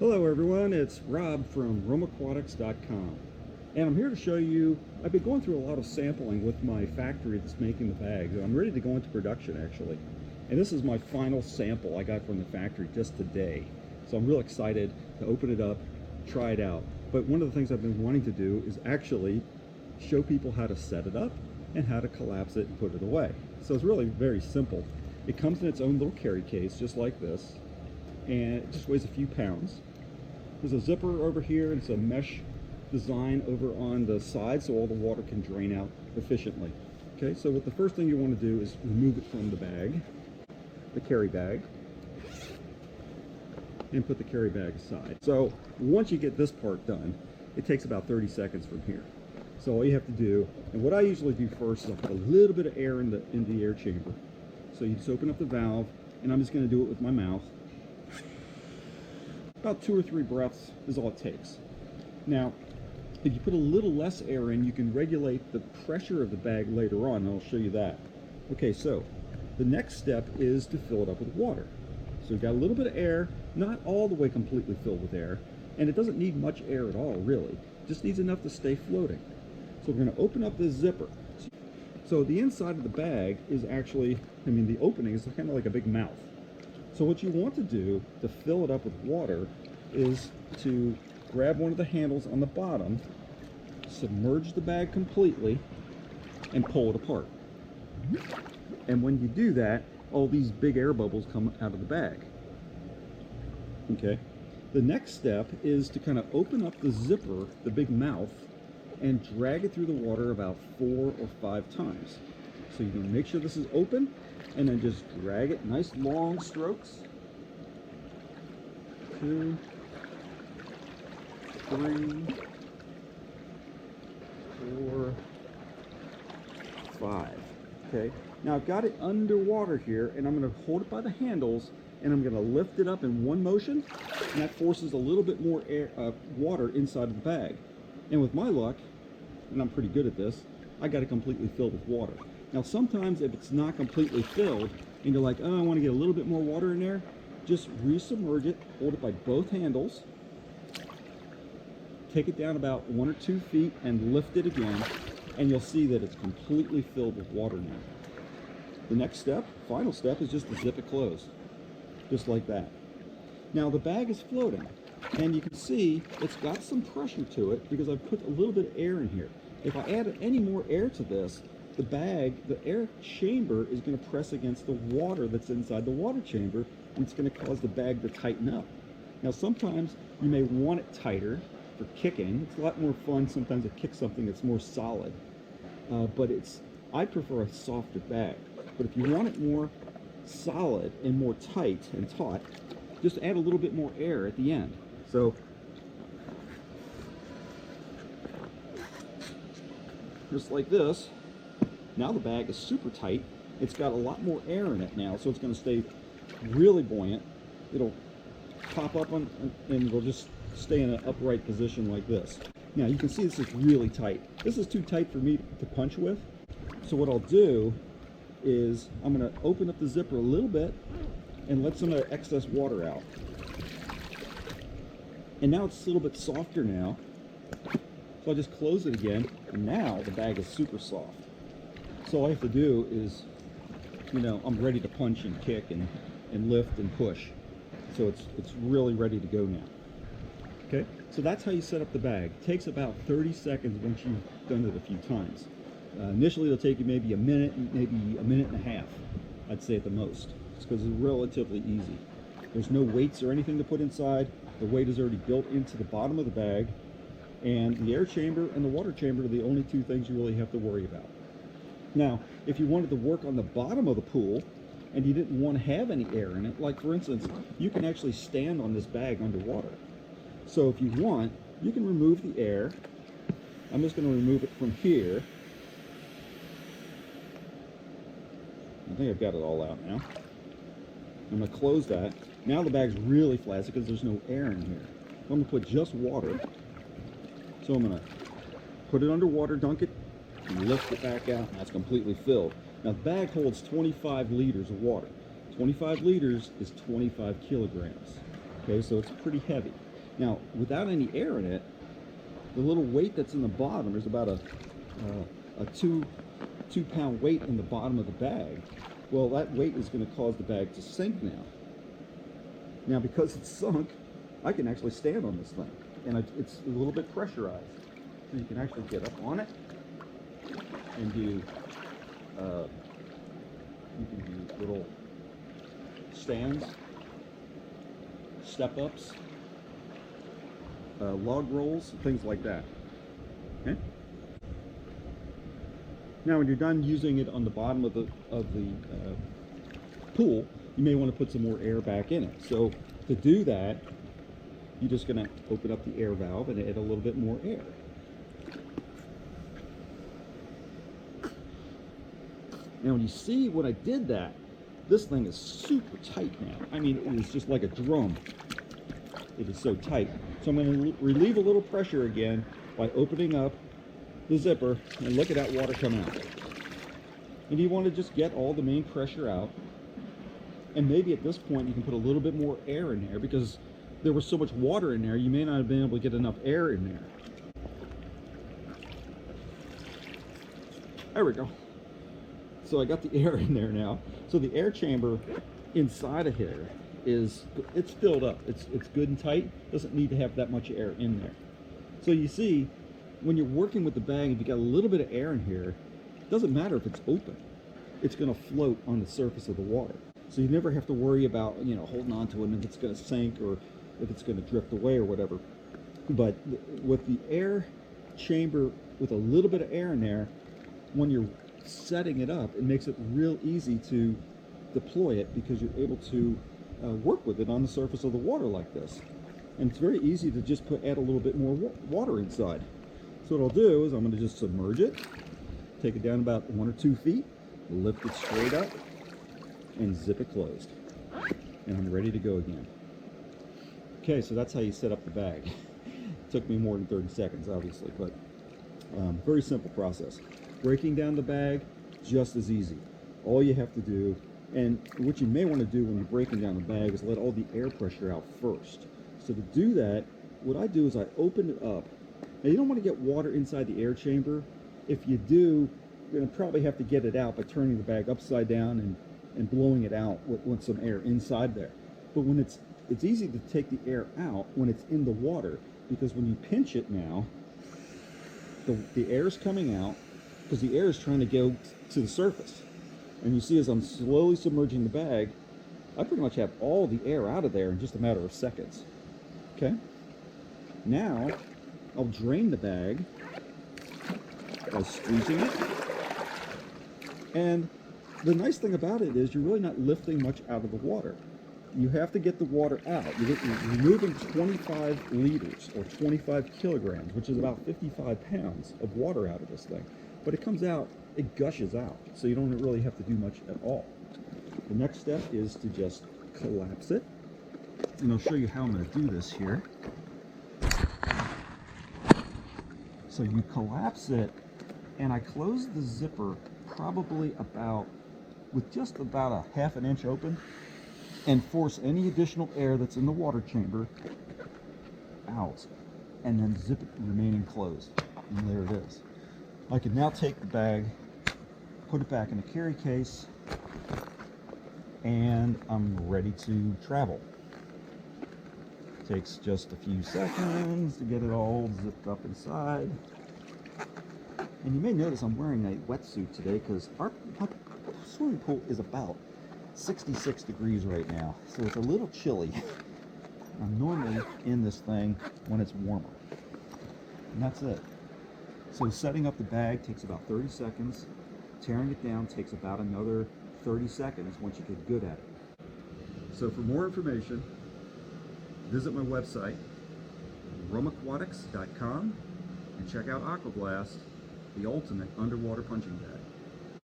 Hello everyone, it's Rob from RomeAquatics.com, and I'm here to show you, I've been going through a lot of sampling with my factory that's making the bags, and I'm ready to go into production actually. And this is my final sample I got from the factory just today. So I'm real excited to open it up, try it out. But one of the things I've been wanting to do is actually show people how to set it up and how to collapse it and put it away. So it's really very simple. It comes in its own little carry case, just like this, and it just weighs a few pounds. There's a zipper over here, and it's a mesh design over on the side so all the water can drain out efficiently. Okay, so what the first thing you want to do is remove it from the bag, the carry bag, and put the carry bag aside. So once you get this part done, it takes about 30 seconds from here. So all you have to do, and what I usually do first is I'll put a little bit of air in the air chamber. So you just open up the valve, and I'm just going to do it with my mouth. About 2 or 3 breaths is all it takes. Now, if you put a little less air in, you can regulate the pressure of the bag later on, and I'll show you that. Okay, so the next step is to fill it up with water. So we've got a little bit of air, not all the way completely filled with air, and it doesn't need much air at all, really. It just needs enough to stay floating. So we're going to open up this zipper. So the inside of the bag is actually, the opening is kind of like a big mouth. So what you want to do to fill it up with water is to grab one of the handles on the bottom, submerge the bag completely, and pull it apart. And when you do that, all these big air bubbles come out of the bag. Okay. The next step is to kind of open up the zipper, the big mouth, and drag it through the water about 4 or 5 times. So you're going to make sure this is open, and then just drag it, nice long strokes. 2, 3, 4, 5. Okay, now I've got it underwater here, and I'm going to hold it by the handles, and I'm going to lift it up in one motion, and that forces a little bit more air, water inside of the bag. And with my luck, and I'm pretty good at this, I got it completely filled with water. Now sometimes if it's not completely filled and you're like, oh, I want to get a little bit more water in there, just resubmerge it, hold it by both handles, take it down about 1 or 2 feet and lift it again, and you'll see that it's completely filled with water now. The next step, final step, is just to zip it closed, just like that. Now the bag is floating, and you can see it's got some pressure to it because I've put a little bit of air in here. If I add any more air to this, the bag, the air chamber is going to press against the water that's inside the water chamber, and it's going to cause the bag to tighten up. Now sometimes you may want it tighter for kicking. It's a lot more fun sometimes to kick something that's more solid, but I prefer a softer bag. But if you want it more solid and more tight and taut, just add a little bit more air at the end. So just like this. Now the bag is super tight. It's got a lot more air in it now, so it's going to stay really buoyant. It'll pop up and it'll just stay in an upright position like this. Now you can see this is really tight. This is too tight for me to punch with. So what I'll do is I'm going to open up the zipper a little bit and let some of the excess water out. And now it's a little bit softer now. So I'll just close it again, and now the bag is super soft. So all I have to do is, I'm ready to punch and kick and lift and push. So it's really ready to go now. Okay, so that's how you set up the bag. It takes about 30 seconds once you've done it a few times. Initially it'll take you maybe a minute, maybe a minute and a half, I'd say at the most. It's because it's relatively easy. There's no weights or anything to put inside. The weight is already built into the bottom of the bag, and the air chamber and the water chamber are the only 2 things you really have to worry about. Now, if you wanted to work on the bottom of the pool and you didn't want to have any air in it, like for instance, you can actually stand on this bag underwater. So if you want, you can remove the air. I'm just going to remove it from here. I think I've got it all out now. I'm going to close that. Now the bag's really flat because there's no air in here. I'm going to put just water. So I'm going to put it underwater, dunk it, and lift it back out, and that's completely filled. Now the bag holds 25 liters of water. 25 liters is 25 kilograms. Okay, so it's pretty heavy. Now, without any air in it, the little weight that's in the bottom, there's about a 2-pound weight in the bottom of the bag. Well, that weight is going to cause the bag to sink now. Now, because it's sunk, I can actually stand on this thing, and it's a little bit pressurized. So you can actually get up on it and do, you can do little stands, step-ups, log rolls, things like that. Okay. Now, when you're done using it on the bottom of the pool, you may want to put some more air back in it. So to do that, you're just going to open up the air valve and add a little bit more air. Now, when you see when I did that, this thing is super tight now. I mean, it is just like a drum. It is so tight. So I'm going to relieve a little pressure again by opening up the zipper, and look at that water come out. And you want to just get all the main pressure out, and maybe at this point you can put a little bit more air in there, because there was so much water in there you may not have been able to get enough air in there. There we go. So I got the air in there now. So the air chamber inside of here it's filled up. It's good and tight. Doesn't need to have that much air in there. So you see, when you're working with the bag, if you got a little bit of air in here, it doesn't matter if it's open. It's going to float on the surface of the water. So you never have to worry about, you know, holding on to it and if it's going to sink or if it's going to drift away or whatever. But with the air chamber with a little bit of air in there, when you're setting it up, it makes it real easy to deploy it, because you're able to work with it on the surface of the water like this. And it's very easy to just add a little bit more water inside. So what I'll do is I'm going to just submerge it, take it down about 1 or 2 feet, lift it straight up, and zip it closed. And I'm ready to go again. Okay, so that's how you set up the bag. It took me more than 30 seconds, obviously, but very simple process. Breaking down the bag, just as easy. All you have to do, and what you may want to do when you're breaking down the bag, is let all the air pressure out first. So to do that, what I do is I open it up. Now, you don't want to get water inside the air chamber. If you do, you're going to probably have to get it out by turning the bag upside down and blowing it out with some air inside there. But when it's easy to take the air out when it's in the water, because when you pinch it now, the air is coming out because the air is trying to go to the surface. And you see, as I'm slowly submerging the bag, I pretty much have all the air out of there in just a matter of seconds. Okay? Now, I'll drain the bag by squeezing it. And the nice thing about it is you're really not lifting much out of the water. You have to get the water out. You're removing 25 liters or 25 kilograms, which is about 55 pounds of water out of this thing. But it comes out, it gushes out, so you don't really have to do much at all. The next step is to just collapse it. And I'll show you how I'm going to do this here. So you collapse it, and I close the zipper probably with just about a ½ an inch open, and force any additional air that's in the water chamber out, and then zip it remaining closed. And there it is. I can now take the bag, put it back in a carry case, and I'm ready to travel. Takes just a few seconds to get it all zipped up inside. And you may notice I'm wearing a wetsuit today because our swimming pool is about 66 degrees right now, so it's a little chilly. I'm normally in this thing when it's warmer. And that's it. So setting up the bag takes about 30 seconds. Tearing it down takes about another 30 seconds once you get good at it. So for more information, visit my website, rumaquatics.com, and check out Aqua Blast, the ultimate underwater punching bag.